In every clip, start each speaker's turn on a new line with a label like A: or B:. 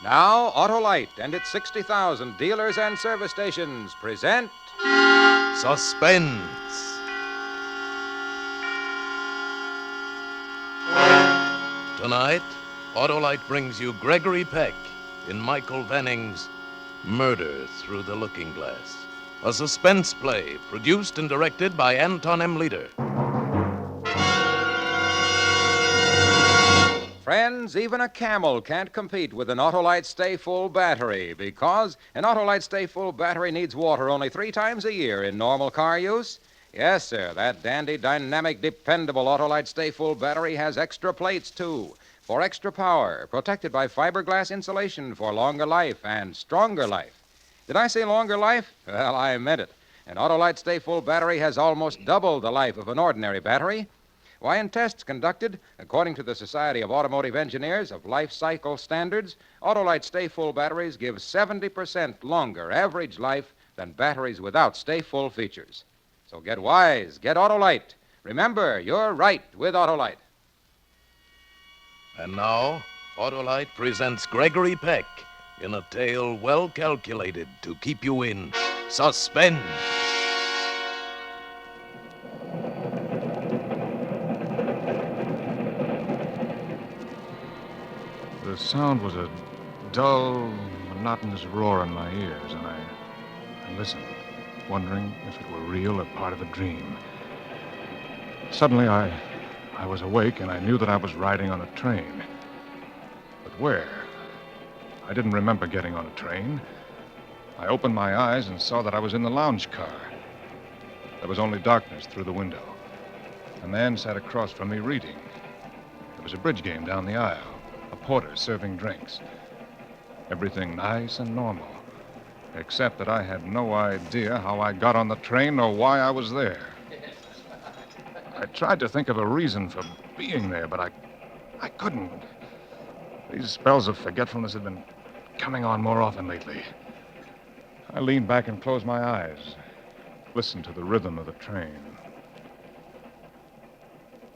A: Now, Autolite and its 60,000 dealers and service stations present
B: Suspense. Tonight, Autolite brings you Gregory Peck in Michael Vanning's Murder Through the Looking Glass, a suspense play produced and directed by Anton M. Leader.
A: Friends, even a camel can't compete with an Autolite Stay Full battery because an Autolite Stay Full battery needs water only 3 times a year in normal car use. Yes, sir, that dandy, dynamic, dependable Autolite Stay Full battery has extra plates, too, for extra power, protected by fiberglass insulation for longer life and stronger life. Did I say longer life? Well, I meant it. An Autolite Stay Full battery has almost double the life of an ordinary battery. Why, in tests conducted, according to the Society of Automotive Engineers of Life Cycle Standards, Autolite Stay Full batteries give 70% longer average life than batteries without Stay Full features. So get wise, get Autolite. Remember, you're right with Autolite.
B: And now, Autolite presents Gregory Peck in a tale well calculated to keep you in suspense.
C: The sound was a dull, monotonous roar in my ears, and I listened, wondering if it were real or part of a dream. Suddenly, I was awake, and I knew that I was riding on a train. But where? I didn't remember getting on a train. I opened my eyes and saw that I was in the lounge car. There was only darkness through the window. A man sat across from me reading. There was a bridge game down the aisle. A porter serving drinks. Everything nice and normal, except that I had no idea how I got on the train or why I was there. I tried to think of a reason for being there, but I couldn't. These spells of forgetfulness had been coming on more often lately. I leaned back and closed my eyes, listened to the rhythm of the train.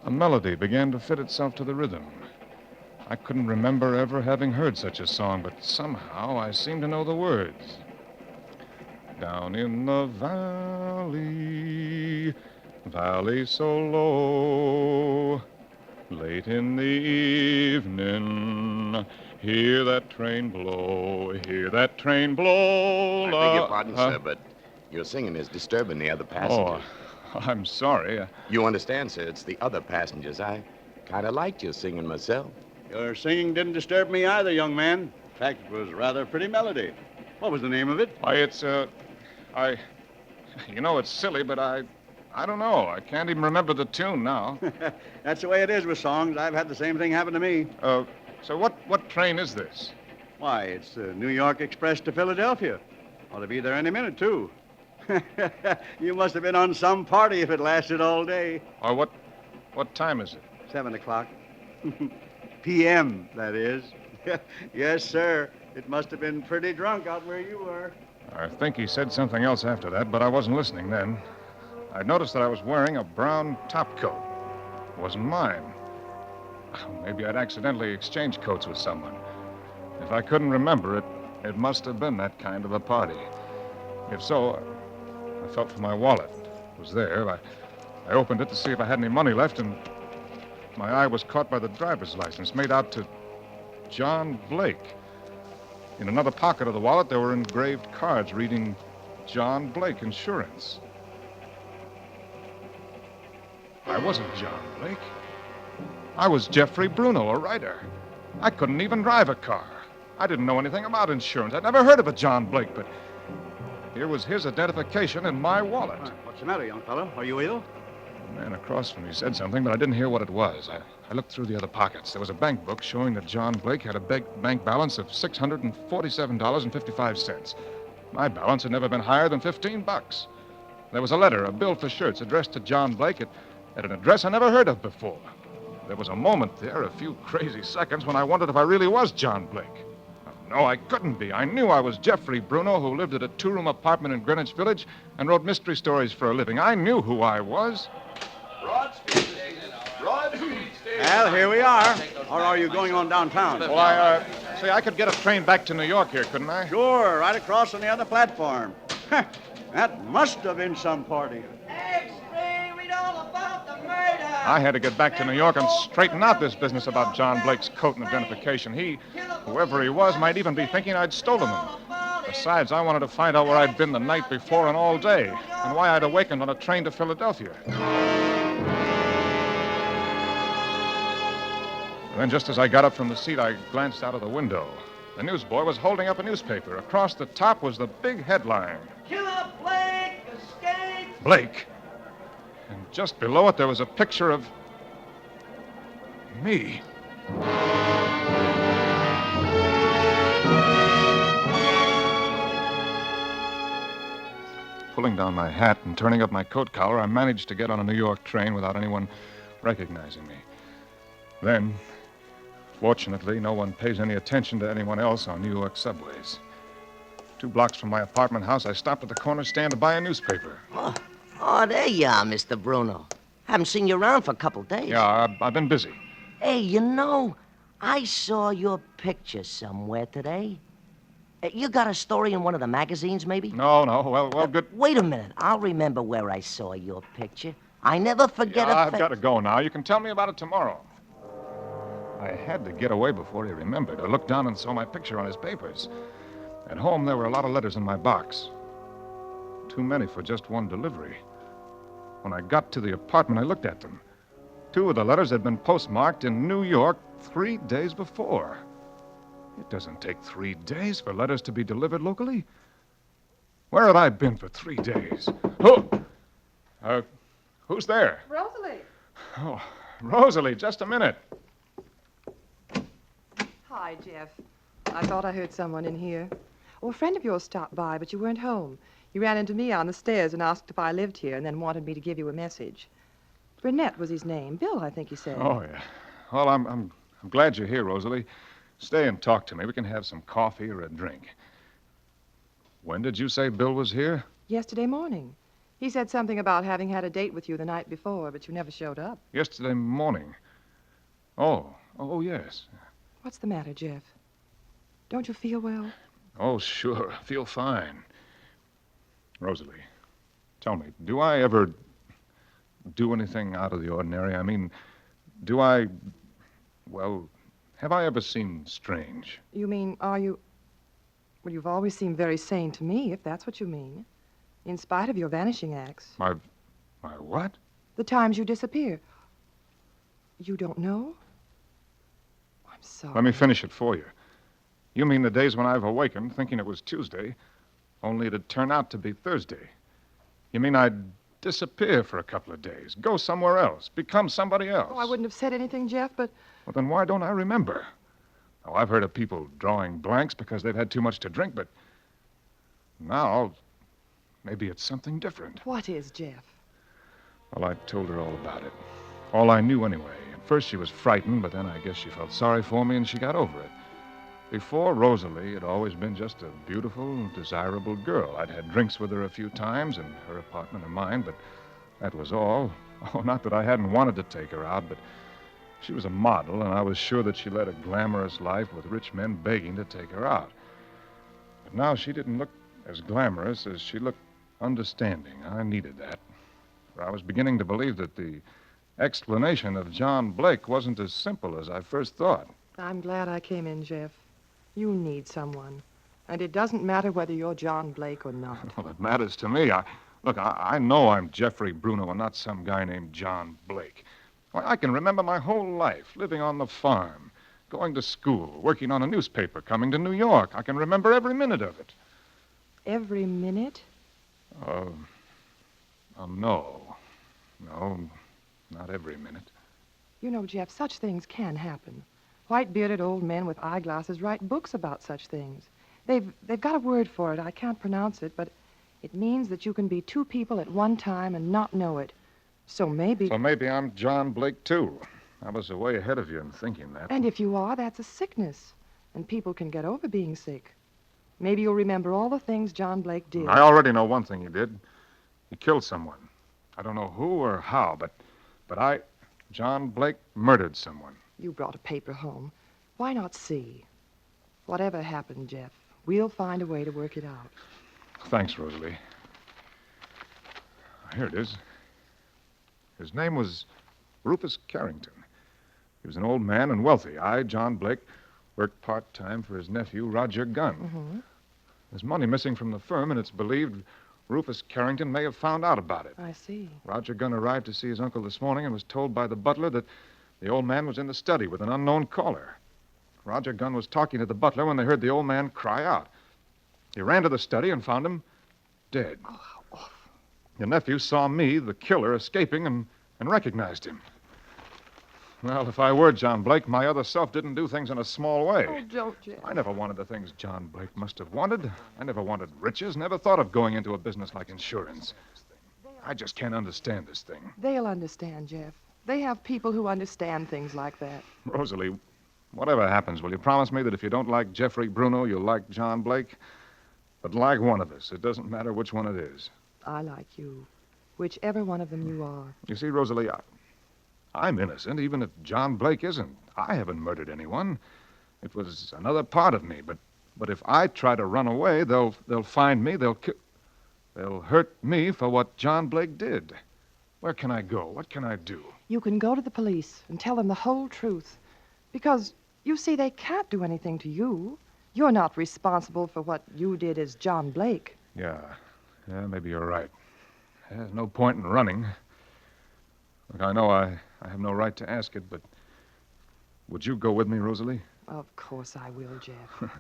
C: A melody began to fit itself to the rhythm. I couldn't remember ever having heard such a song, but somehow I seemed to know the words. Down in the valley so low, late in the evening, hear that train blow,
D: I beg your pardon, sir, but your singing is disturbing the other passengers.
C: Oh, I'm sorry.
D: You understand, sir, it's the other passengers. I kind of liked your singing myself.
E: Your singing didn't disturb me either, young man. In fact, it was rather a pretty melody. What was the name of it?
C: Why, it's, it's silly, but I don't know. I can't even remember the tune now.
E: That's the way it is with songs. I've had the same thing happen to me.
C: So what train is this?
E: Why, it's the New York Express to Philadelphia. Ought to be there any minute, too. You must have been on some party if it lasted all day.
C: Or what time is it?
E: 7 o'clock. P.M., that is. Yes, sir. It must have been pretty drunk out where you were.
C: I think he said something else after that, but I wasn't listening then. I noticed that I was wearing a brown topcoat. It wasn't mine. Maybe I'd accidentally exchanged coats with someone. If I couldn't remember it, it must have been that kind of a party. If so, I felt for my wallet. It was there. I opened it to see if I had any money left, and my eye was caught by the driver's license made out to John Blake. In another pocket of the wallet, there were engraved cards reading John Blake Insurance. I wasn't John Blake. I was Jeffrey Bruno, a writer. I couldn't even drive a car. I didn't know anything about insurance. I'd never heard of a John Blake, but here was his identification in my wallet.
E: What's the matter, young fellow? Are you ill?
C: The man across from me said something, but I didn't hear what it was. I looked through the other pockets. There was a bank book showing that John Blake had a bank balance of $647.55. My balance had never been higher than $15. There was a letter, a bill for shirts, addressed to John Blake at an address I never heard of before. There was a moment there, a few crazy seconds, when I wondered if I really was John Blake. No, I couldn't be. I knew I was Jeffrey Bruno, who lived at a 2-room apartment in Greenwich Village and wrote mystery stories for a living. I knew who I was.
F: Broad Street Station. Broad Street Station.
E: Well, here we are. Or are you going on downtown?
C: Well, Say, I could get a train back to New York here, couldn't I?
E: Sure, right across on the other platform. That must have been some party.
F: Explain, read all about the murder.
C: I had to get back to New York and straighten out this business about John Blake's coat and identification. Whoever he was, might even be thinking I'd stolen them. Besides, I wanted to find out where I'd been the night before and all day, and why I'd awakened on a train to Philadelphia. And then just as I got up from the seat, I glanced out of the window. The newsboy was holding up a newspaper. Across the top was the big headline.
F: Killer Blake escaped.
C: Blake. And just below it, there was a picture of me. Pulling down my hat and turning up my coat collar, I managed to get on a New York train without anyone recognizing me. Then, fortunately, no one pays any attention to anyone else on New York subways. 2 blocks from my apartment house, I stopped at the corner stand to buy a newspaper.
G: Oh, there you are, Mr. Bruno. Haven't seen you around for a couple days.
C: Yeah, I've been busy.
G: Hey, I saw your picture somewhere today. You got a story in one of the magazines, maybe?
C: No. Well, good.
G: Wait a minute. I'll remember where I saw your picture. I never forget a
C: I've got to go now. You can tell me about it tomorrow. I had to get away before he remembered. I looked down and saw my picture on his papers. At home, there were a lot of letters in my box. Too many for just one delivery. When I got to the apartment, I looked at them. 2 of the letters had been postmarked in New York 3 days before. It doesn't take 3 days for letters to be delivered locally. Where had I been for 3 days? Who's there?
H: Rosalie.
C: Oh, Rosalie, just a minute.
H: Hi, Jeff. I thought I heard someone in here. Oh, a friend of yours stopped by, but you weren't home. You ran into me on the stairs and asked if I lived here and then wanted me to give you a message. Burnett was his name. Bill, I think he said.
C: Oh, yeah. Well, I'm glad you're here, Rosalie. Stay and talk to me. We can have some coffee or a drink. When did you say Bill was here?
H: Yesterday morning. He said something about having had a date with you the night before, but you never showed up.
C: Yesterday morning. Oh, yes.
H: What's the matter, Jeff? Don't you feel well?
C: Oh, sure. I feel fine. Rosalie, tell me, do I ever do anything out of the ordinary? I mean, have I ever seemed strange?
H: You mean, are you... Well, you've always seemed very sane to me, if that's what you mean. In spite of your vanishing acts.
C: My what?
H: The times you disappear. You don't know? I'm sorry.
C: Let me finish it for you. You mean the days when I've awakened thinking it was Tuesday, only it'd turn out to be Thursday. You mean I'd disappear for a couple of days, go somewhere else, become somebody else?
H: Oh, I wouldn't have said anything, Jeff, but...
C: Well, then why don't I remember? Oh, I've heard of people drawing blanks because they've had too much to drink, but now maybe it's something different.
H: What is, Jeff?
C: Well, I told her all about it. All I knew anyway. At first she was frightened, but then I guess she felt sorry for me and she got over it. Before Rosalie had always been just a beautiful, desirable girl. I'd had drinks with her a few times in her apartment and mine, but that was all. Oh, not that I hadn't wanted to take her out, but she was a model, and I was sure that she led a glamorous life with rich men begging to take her out. But now she didn't look as glamorous as she looked understanding. I needed that. For I was beginning to believe that the explanation of John Blake wasn't as simple as I first thought.
H: I'm glad I came in, Jeff. You need someone. And it doesn't matter whether you're John Blake or not.
C: Well, it matters to me. I know I'm Jeffrey Bruno and not some guy named John Blake. I can remember my whole life living on the farm, going to school, working on a newspaper, coming to New York. I can remember every minute of it.
H: Every minute?
C: No. No, not every minute.
H: You know, Jeff, such things can happen. White-bearded old men with eyeglasses write books about such things. They've got a word for it. I can't pronounce it, but it means that you can be 2 people at one time and not know it. So maybe
C: I'm John Blake, too. I was way ahead of you in thinking that.
H: And if you are, that's a sickness. And people can get over being sick. Maybe you'll remember all the things John Blake did.
C: I already know one thing he did. He killed someone. I don't know who or how, but John Blake, murdered someone.
H: You brought a paper home. Why not see? Whatever happened, Jeff, we'll find a way to work it out.
C: Thanks, Rosalie. Here it is. His name was Rufus Carrington. He was an old man and wealthy. I, John Blake, worked part-time for his nephew, Roger Gunn.
H: Mm-hmm.
C: There's money missing from the firm, and it's believed Rufus Carrington may have found out about it.
H: I see.
C: Roger Gunn arrived to see his uncle this morning and was told by the butler that the old man was in the study with an unknown caller. Roger Gunn was talking to the butler when they heard the old man cry out. He ran to the study and found him dead.
H: Oh, how awful.
C: Your nephew saw me, the killer, escaping and recognized him. Well, if I were John Blake, my other self didn't do things in a small way.
H: Oh, don't, Jeff.
C: I never wanted the things John Blake must have wanted. I never wanted riches, never thought of going into a business like insurance. I just can't understand this thing.
H: They'll understand, Jeff. They have people who understand things like that.
C: Rosalie, whatever happens, will you promise me that if you don't like Jeffrey Bruno, you'll like John Blake? But like one of us. It doesn't matter which one it is.
H: I like you. Whichever one of them you are.
C: You see, Rosalie, I'm innocent, even if John Blake isn't. I haven't murdered anyone. It was another part of me. But if I try to run away, they'll find me. They'll hurt me for what John Blake did. Where can I go? What can I do?
H: You can go to the police and tell them the whole truth. Because, you see, they can't do anything to you. You're not responsible for what you did as John Blake.
C: Yeah, maybe you're right. There's no point in running. Look, I know I have no right to ask it, but would you go with me, Rosalie?
H: Of course I will, Jeff.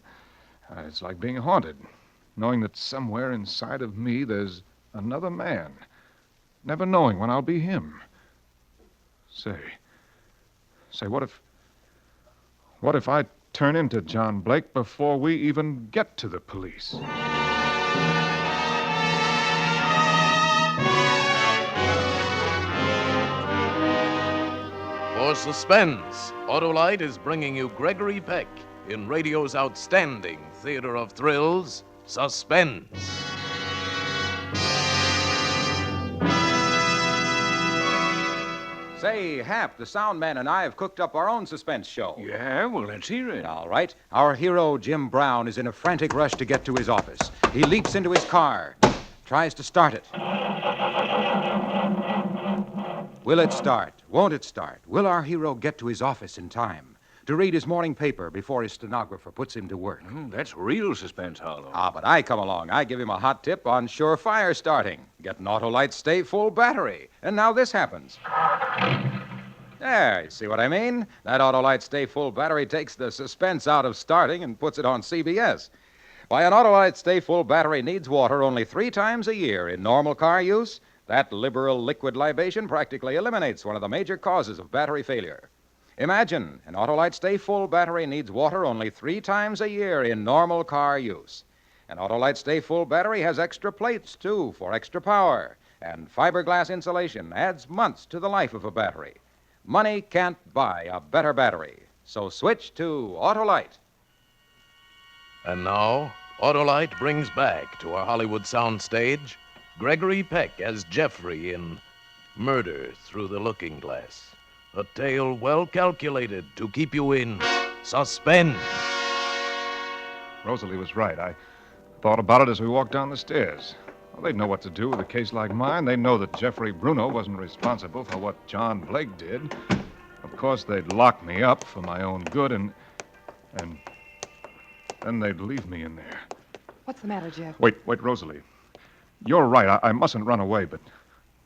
C: It's like being haunted, knowing that somewhere inside of me there's another man, never knowing when I'll be him. Say, what if I turn into John Blake before we even get to the police?
B: For Suspense, Autolite is bringing you Gregory Peck in radio's outstanding theater of thrills, Suspense.
A: Say, Hap, the sound man and I have cooked up our own suspense show.
I: Yeah, well, let's hear it.
A: All right. Our hero, Jim Brown, is in a frantic rush to get to his office. He leaps into his car, tries to start it. Will it start? Won't it start? Will our hero get to his office in time to read his morning paper before his stenographer puts him to work?
I: That's real suspense, Harlow.
A: But I come along. I give him a hot tip on surefire starting. Get an Autolite Stay Full battery. And now this happens. There, you see what I mean? That Autolite Stay Full battery takes the suspense out of starting and puts it on CBS. Why, an Autolite Stay Full battery needs water only 3 times a year in normal car use. That liberal liquid libation practically eliminates one of the major causes of battery failure. Imagine an Autolite Stay Full battery needs water only 3 times a year in normal car use. An Autolite Stay Full battery has extra plates, too, for extra power. And fiberglass insulation adds months to the life of a battery. Money can't buy a better battery. So switch to Autolite.
B: And now, Autolite brings back to our Hollywood soundstage Gregory Peck as Jeffrey in Murder Through the Looking Glass. A tale well calculated to keep you in suspense.
C: Rosalie was right. I thought about it as we walked down the stairs. Well, they'd know what to do with a case like mine. They know that Jeffrey Bruno wasn't responsible for what John Blake did. Of course, they'd lock me up for my own good, and then they'd leave me in there.
H: What's the matter, Jeff?
C: Wait, Rosalie. You're right. I mustn't run away, but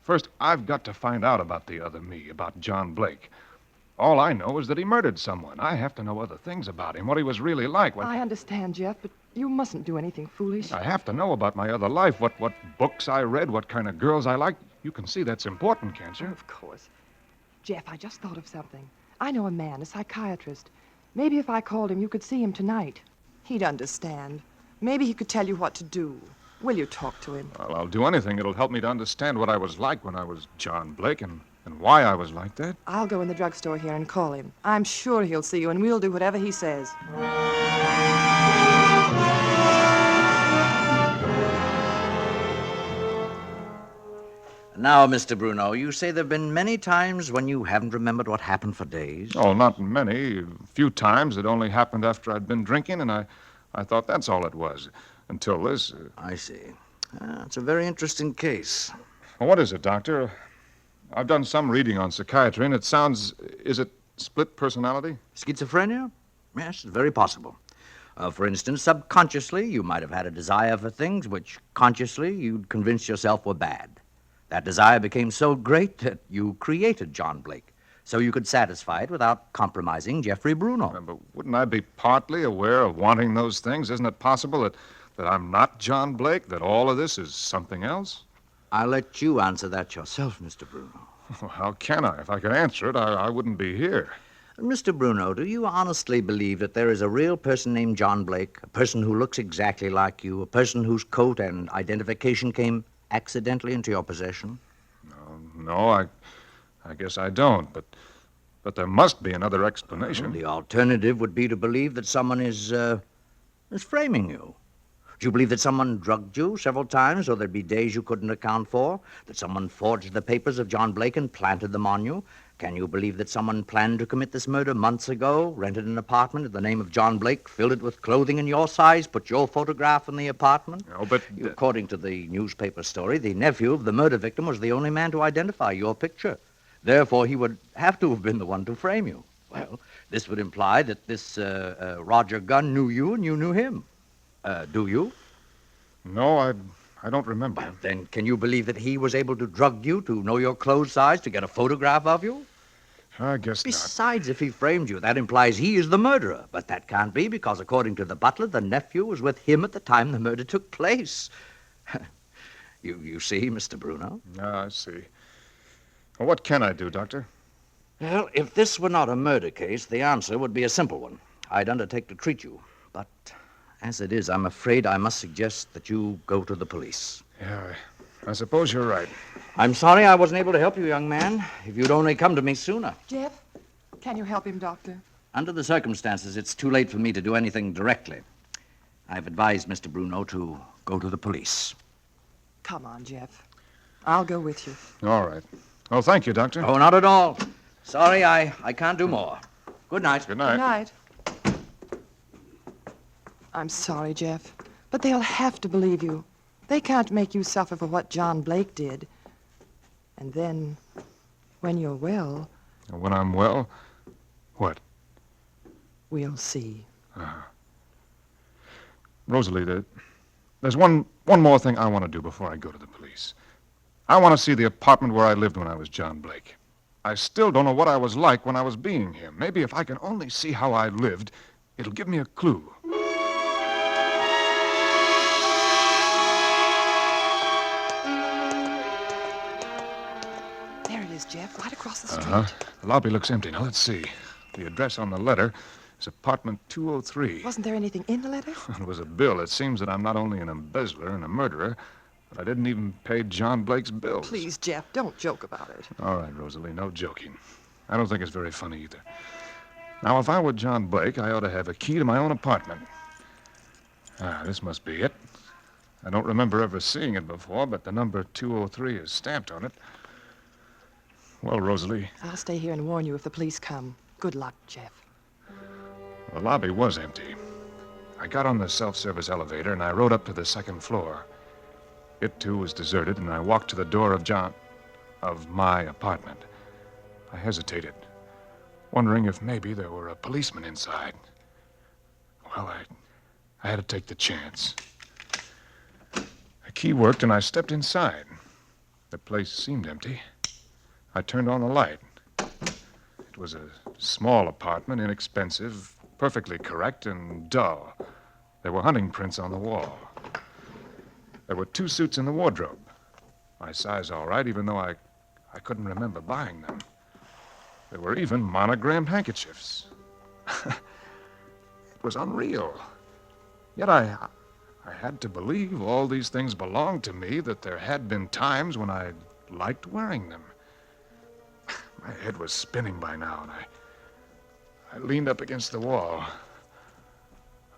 C: first, I've got to find out about the other me, about John Blake. All I know is that he murdered someone. I have to know other things about him, what he was really like.
H: I understand, Jeff, but you mustn't do anything foolish.
C: I have to know about my other life, what books I read, what kind of girls I liked. You can see that's important, can't you?
H: Of course. Jeff, I just thought of something. I know a man, a psychiatrist. Maybe if I called him, you could see him tonight. He'd understand. Maybe he could tell you what to do. Will you talk to him?
C: Well, I'll do anything that'll help me to understand what I was like when I was John Blake and why I was like that.
H: I'll go in the drugstore here and call him. I'm sure he'll see you, and we'll do whatever he says.
J: Now, Mr. Bruno, you say there have been many times when you haven't remembered what happened for days.
C: Oh, not many. A few times. It only happened after I'd been drinking, and I thought that's all it was. Until this.
J: I see. It's a very interesting case.
C: Well, what is it, Doctor? I've done some reading on psychiatry, and it sounds... Is it split personality?
J: Schizophrenia? Yes, it's very possible. For instance, subconsciously, you might have had a desire for things which consciously you'd convinced yourself were bad. That desire became so great that you created John Blake, so you could satisfy it without compromising Jeffrey Bruno.
C: But wouldn't I be partly aware of wanting those things? Isn't it possible that I'm not John Blake, that all of this is something else?
J: I'll let you answer that yourself, Mr. Bruno.
C: Well, how can I? If I could answer it, I wouldn't be here.
J: Mr. Bruno, do you honestly believe that there is a real person named John Blake, a person who looks exactly like you, a person whose coat and identification came accidentally into your possession?
C: No, I guess I don't, but there must be another explanation.
J: Well, the alternative would be to believe that someone is framing you. Do you believe that someone drugged you several times, or there'd be days you couldn't account for? That someone forged the papers of John Blake and planted them on you? Can you believe that someone planned to commit this murder months ago, rented an apartment in the name of John Blake, filled it with clothing in your size, put your photograph in the apartment?
C: No, but...
J: According to the newspaper story, the nephew of the murder victim was the only man to identify your picture. Therefore, he would have to have been the one to frame you. Well, this would imply that this Roger Gunn knew you and you knew him. Do you?
C: No, I don't remember.
J: Well, then can you believe that he was able to drug you, to know your clothes size, to get a photograph of you?
C: I guess not.
J: Besides, if he framed you, that implies he is the murderer. But that can't be, because according to the butler, the nephew was with him at the time the murder took place. You see, Mr. Bruno?
C: I see. Well, what can I do, Doctor?
J: Well, if this were not a murder case, the answer would be a simple one. I'd undertake to treat you. But as it is, I'm afraid I must suggest that you go to the police.
C: Yeah, I suppose you're right.
J: I'm sorry I wasn't able to help you, young man. If you'd only come to me sooner.
H: Jeff, can you help him, Doctor?
J: Under the circumstances, it's too late for me to do anything directly. I've advised Mr. Bruno to go to the police.
H: Come on, Jeff. I'll go with you.
C: All right. Oh, thank you, Doctor.
J: Oh, not at all. Sorry, I can't do more. Good night.
C: Good night.
H: Good night. I'm sorry, Jeff, but they'll have to believe you. They can't make you suffer for what John Blake did. And then, when you're well...
C: When I'm well? What?
H: We'll see.
C: Rosalie, there's one more thing I want to do before I go to the police. I want to see the apartment where I lived when I was John Blake. I still don't know what I was like when I was being him. Maybe if I can only see how I lived, it'll give me a clue.
H: There it is, Jeff, right across the street.
C: The lobby looks empty. Now, let's see. The address on the letter is apartment 203.
H: Wasn't there anything in the letter?
C: It was a bill. It seems that I'm not only an embezzler and a murderer, but I didn't even pay John Blake's bills.
H: Please, Jeff, don't joke about it.
C: All right, Rosalie, no joking. I don't think it's very funny either. Now, if I were John Blake, I ought to have a key to my own apartment. This must be it. I don't remember ever seeing it before, but the number 203 is stamped on it. Well, Rosalie,
H: I'll stay here and warn you if the police come. Good luck, Jeff.
C: the lobby was empty. I got on the self-service elevator, and I rode up to the second floor. It, too, was deserted, and I walked to the door of my apartment. I hesitated, wondering if maybe there were a policeman inside. Well, I had to take the chance. The key worked, and I stepped inside. The place seemed empty. I turned on the light. It was a small apartment, inexpensive, perfectly correct, and dull. There were hunting prints on the wall. There were 2 suits in the wardrobe. My size all right, even though I couldn't remember buying them. There were even monogrammed handkerchiefs. It was unreal. Yet I had to believe all these things belonged to me, that there had been times when I liked wearing them. My head was spinning by now, and I leaned up against the wall.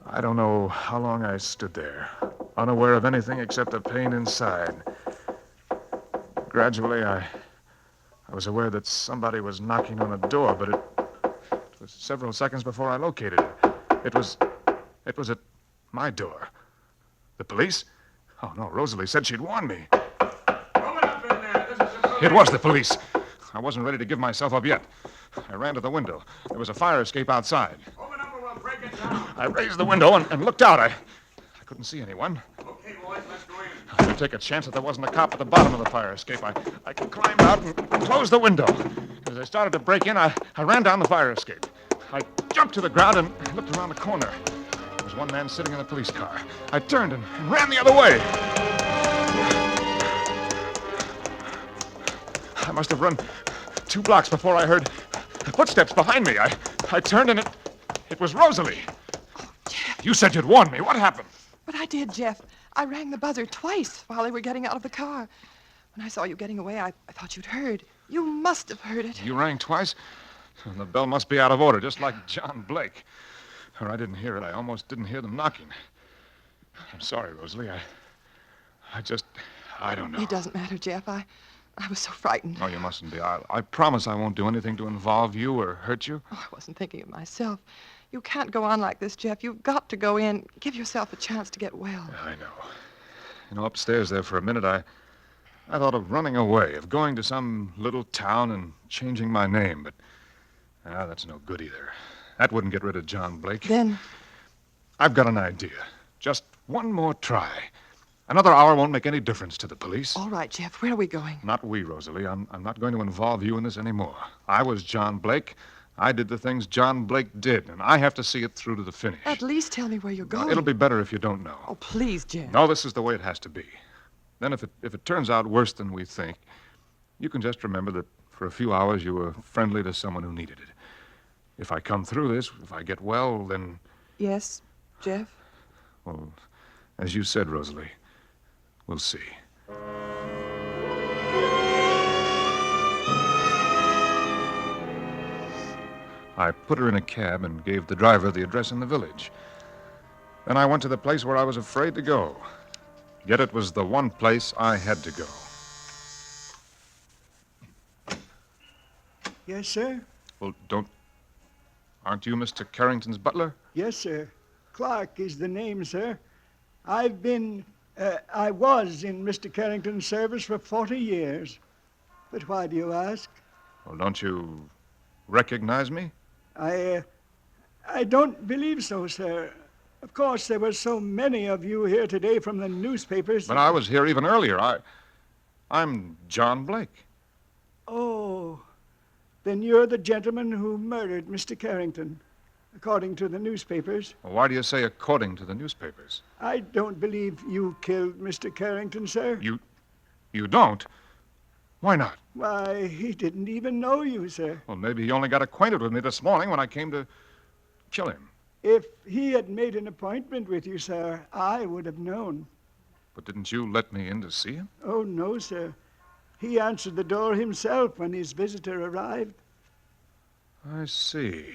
C: I don't know how long I stood there, unaware of anything except the pain inside. Gradually, I was aware that somebody was knocking on the door, but it was several seconds before I located it. It was at my door. The police? Oh, no, Rosalie said she'd warn me.
I: Open up in there. This is the
C: It was the police. I wasn't ready to give myself up yet. I ran to the window. There was a fire escape outside.
I: Open up or we'll break it down.
C: I raised the window and looked out. I couldn't see anyone.
I: Okay, boys, let's go in.
C: I had to take a chance that there wasn't a cop at the bottom of the fire escape. I climbed out and closed the window. As I started to break in, I ran down the fire escape. I jumped to the ground and looked around the corner. There was one man sitting in a police car. I turned and ran the other way. I must have run 2 blocks before I heard footsteps behind me. I turned and it was Rosalie.
H: Oh, Jeff.
C: You said you'd warn me. What happened?
H: But I did, Jeff. I rang the buzzer twice while they were getting out of the car. When I saw you getting away, I thought you'd heard. You must have heard it.
C: You rang twice? The bell must be out of order, just like John Blake. Or I didn't hear it. I almost didn't hear them knocking. I'm sorry, Rosalie. I don't know.
H: It doesn't matter, Jeff. I was so frightened.
C: No, you mustn't be. I promise I won't do anything to involve you or hurt you.
H: Oh, I wasn't thinking of myself. You can't go on like this, Jeff. You've got to go in. Give yourself a chance to get well.
C: I know. You know, upstairs there for a minute, I thought of running away, of going to some little town and changing my name, but that's no good either. That wouldn't get rid of John Blake.
H: Then?
C: I've got an idea. Just one more try. Another hour won't make any difference to the police.
H: All right, Jeff. Where are we going?
C: Not we, Rosalie. I'm not going to involve you in this anymore. I was John Blake. I did the things John Blake did, and I have to see it through to the finish.
H: At least tell me where you're going.
C: It'll be better if you don't know.
H: Oh, please, Jeff.
C: No, this is the way it has to be. Then if it turns out worse than we think, you can just remember that for a few hours you were friendly to someone who needed it. If I come through this, if I get well, then...
H: Yes, Jeff?
C: Well, as you said, Rosalie, we'll see. I put her in a cab and gave the driver the address in the village. Then I went to the place where I was afraid to go. Yet it was the one place I had to go.
K: Yes, sir?
C: Well, aren't you Mr. Carrington's butler?
K: Yes, sir. Clark is the name, sir. I was in Mr. Carrington's service for 40 years. But why do you ask?
C: Well, don't you recognize me?
K: I don't believe so, sir. Of course, there were so many of you here today from the newspapers.
C: But I was here even earlier. I'm John Blake.
K: Oh, then you're the gentleman who murdered Mr. Carrington, according to the newspapers.
C: Well, why do you say according to the newspapers?
K: I don't believe you killed Mr. Carrington, sir.
C: You don't? Why not?
K: Why, he didn't even know you, sir.
C: Well, maybe he only got acquainted with me this morning when I came to kill him.
K: If he had made an appointment with you, sir, I would have known.
C: But didn't you let me in to see him?
K: Oh, no, sir. He answered the door himself when his visitor arrived.
C: I see.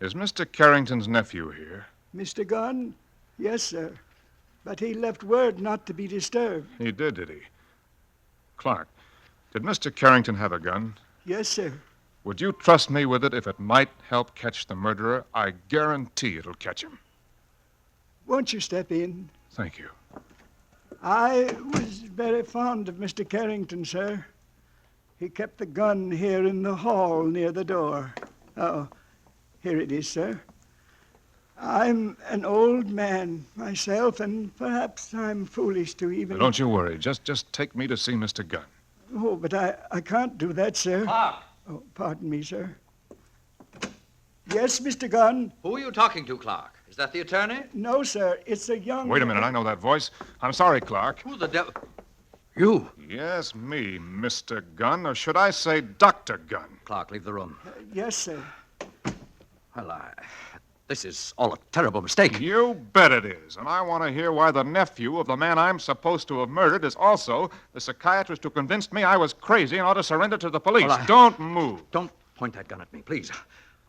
C: Is Mr. Carrington's nephew here?
K: Mr. Gunn? Yes, sir. But he left word not to be disturbed.
C: He did he? Clark, did Mr. Carrington have a gun?
K: Yes, sir.
C: Would you trust me with it if it might help catch the murderer? I guarantee it'll catch him.
K: Won't you step in?
C: Thank you.
K: I was very fond of Mr. Carrington, sir. He kept the gun here in the hall near the door. Oh, here it is, sir. I'm an old man myself, and perhaps I'm foolish to even...
C: Now, don't you worry. Just take me to see Mr. Gunn.
K: Oh, but I can't do that, sir.
L: Clark!
K: Oh, pardon me, sir. Yes, Mr. Gunn?
L: Who are you talking to, Clark? Is that the attorney?
K: No, sir. It's a young...
C: Wait a minute. I know that voice. I'm sorry, Clark.
L: Who the devil...
J: You?
C: Yes, me, Mr. Gunn, or should I say Dr. Gunn?
J: Clark, leave the room.
K: Yes, sir.
J: Well, this is all a terrible mistake.
C: You bet it is. And I want to hear why the nephew of the man I'm supposed to have murdered is also the psychiatrist who convinced me I was crazy and ought to surrender to the police.
J: Well,
C: Don't move.
J: Don't point that gun at me, please.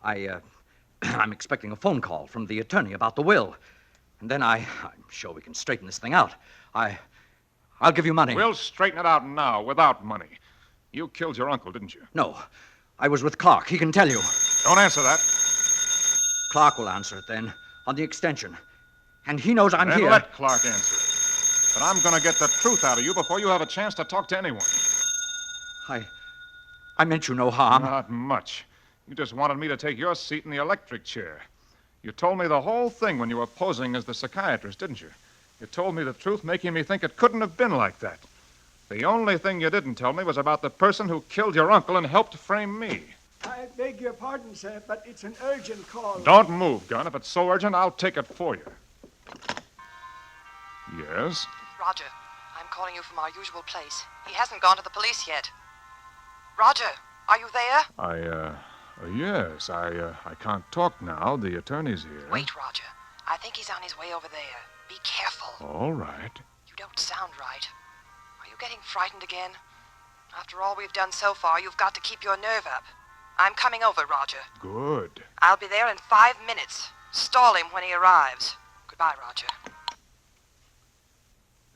J: I'm expecting a phone call from the attorney about the will. And then I'm sure we can straighten this thing out. I'll give you money.
C: We'll straighten it out now without money. You killed your uncle, didn't you?
J: No. I was with Clark. He can tell you.
C: Don't answer that.
J: Clark will answer it then, on the extension. And he knows I'm
C: Then
J: here.
C: let Clark answer it. But I'm going to get the truth out of you before you have a chance to talk to anyone.
J: I meant you no harm.
C: Not much. You just wanted me to take your seat in the electric chair. You told me the whole thing when you were posing as the psychiatrist, didn't you? You told me the truth, making me think it couldn't have been like that. The only thing you didn't tell me was about the person who killed your uncle and helped frame me.
K: I beg your pardon, sir, but it's an urgent call.
C: Don't move, Gun. If it's so urgent, I'll take it for you. Yes?
H: Roger, I'm calling you from our usual place. He hasn't gone to the police yet. Roger, are you there?
C: Yes. I can't talk now. The attorney's here.
H: Wait, Roger. I think he's on his way over there. Be careful.
C: All right.
H: You don't sound right. Are you getting frightened again? After all we've done so far, you've got to keep your nerve up. I'm coming over, Roger.
C: Good.
H: I'll be there in 5 minutes. Stall him when he arrives. Goodbye, Roger.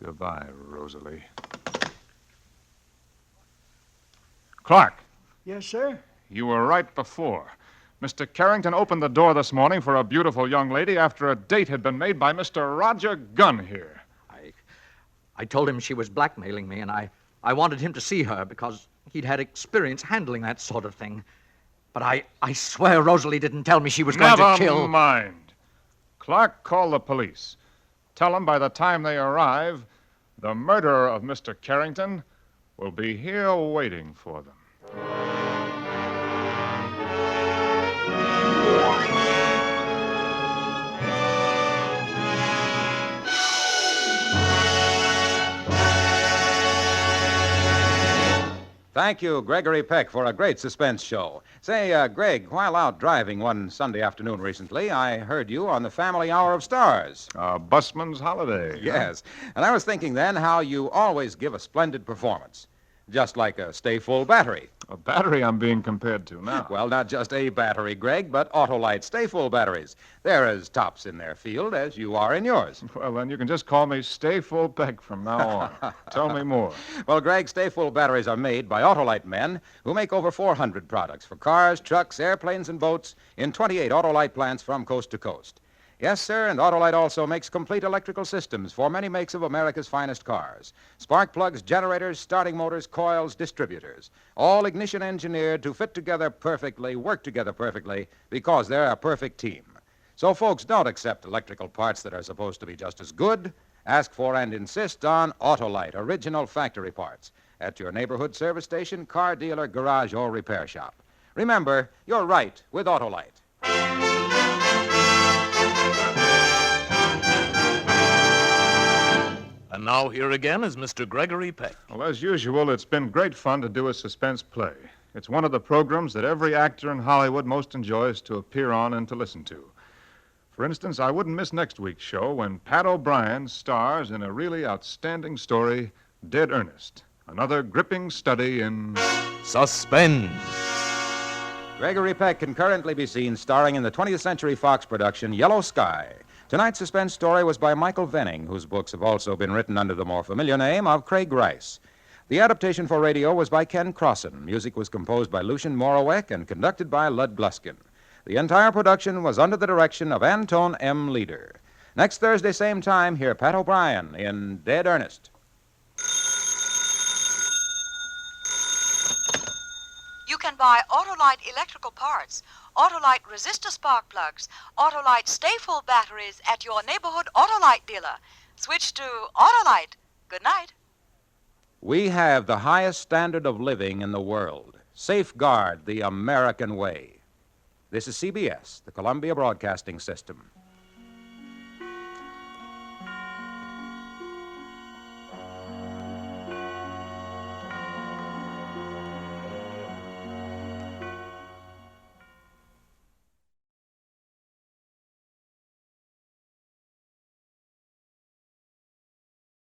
C: Goodbye, Rosalie. Clark,
K: Yes, sir?
C: you were right before. Mr. Carrington opened the door this morning for a beautiful young lady after a date had been made by Mr. Roger Gunn here.
J: I told him she was blackmailing me, and I wanted him to see her because he'd had experience handling that sort of thing. But I swear Rosalie didn't tell me she was going to kill...
C: Never mind. Clark, call the police. Tell them by the time they arrive, the murderer of Mr. Carrington will be here waiting for them.
A: Thank you, Gregory Peck, for a great suspense show. Say, Greg, while out driving one Sunday afternoon recently, I heard you on the Family Hour of Stars.
C: Busman's Holiday.
A: Yes. And I was thinking then how you always give a splendid performance. Just like a stay-full battery.
C: A battery I'm being compared to now.
A: Well, not just a battery, Greg, but Autolite stay-full batteries. They're as tops in their field as you are in yours.
C: Well, then you can just call me Stay Full Peck from now on. Tell me more.
A: Well, Greg, stay-full batteries are made by Autolite men who make over 400 products for cars, trucks, airplanes, and boats in 28 Autolite plants from coast to coast. Yes, sir, and Autolite also makes complete electrical systems for many makes of America's finest cars. Spark plugs, generators, starting motors, coils, distributors. All ignition engineered to fit together perfectly, work together perfectly, because they're a perfect team. So, folks, don't accept electrical parts that are supposed to be just as good. Ask for and insist on Autolite, original factory parts, at your neighborhood service station, car dealer, garage, or repair shop. Remember, you're right with Autolite.
B: And now here again is Mr. Gregory Peck.
C: Well, as usual, it's been great fun to do a suspense play. It's one of the programs that every actor in Hollywood most enjoys to appear on and to listen to. For instance, I wouldn't miss next week's show when Pat O'Brien stars in a really outstanding story, Dead Earnest, another gripping study in...
B: Suspense.
A: Gregory Peck can currently be seen starring in the 20th Century Fox production Yellow Sky. Tonight's suspense story was by Michael Venning, whose books have also been written under the more familiar name of Craig Rice. The adaptation for radio was by Ken Crossan. Music was composed by Lucien Moraweck and conducted by Lud Gluskin. The entire production was under the direction of Anton M. Leader. Next Thursday, same time, hear Pat O'Brien in Dead Earnest.
M: You can buy Autolite electrical parts, Autolite resistor spark plugs, Autolite stay-full batteries at your neighborhood Autolite dealer. Switch to Autolite. Good night.
A: We have the highest standard of living in the world. Safeguard the American way. This is CBS, the Columbia Broadcasting System.